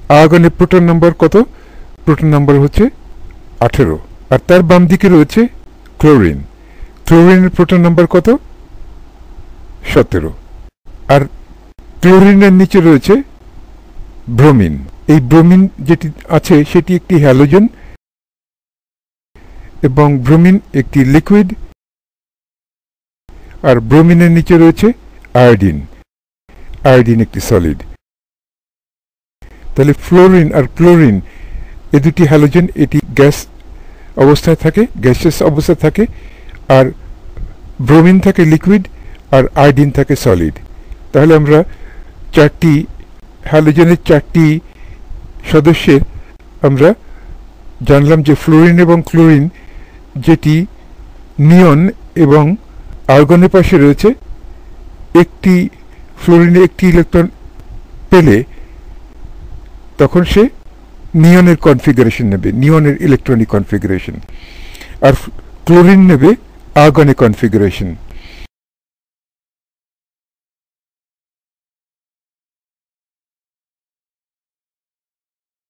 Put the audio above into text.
আর্গনে proton number কত? Proton number হচ্ছে 18। আর তার বাম দিকে রয়েছে ক্লোরিন। ক্লোরিনের প্রোটন নাম্বার কত? 17। আর ক্লোরিনের নিচে রয়েছে ব্রোমিন। এই ব্রোমিন যেটি আছে সেটি একটি হ্যালোজেন এবং ব্রোমিন একটি লিকুইড। আর ব্রোমিনের নিচে রয়েছে আয়োডিন। আয়োডিন একটি সলিড। তাহলে ফ্লোরিন আর ক্লোরিন এ দুটি হ্যালোজেন, এটি গ্যাস অবস্থায় থাকে, গ্যাসিয়াস অবস্থায় থাকে। আর ব্রোমিন থাকে লিকুইড আর আয়োডিন থাকে সলিড। তাহলে আমরা চারটি হ্যালোজেনের চারটি সদস্যের আমরা জানলাম যে ফ্লোরিন এবং ক্লোরিন যেটি নিয়ন এবং আর্গনের পাশে রয়েছে, একটি ফ্লোরিনে একটি ইলেকট্রন পেলে তখন সে নিয়নের কনফিগারেশন নেবে, নিয়নের ইলেকট্রনিক কনফিগারেশন। আর ক্লোরিন নেবে আর্গনের কনফিগারেশন।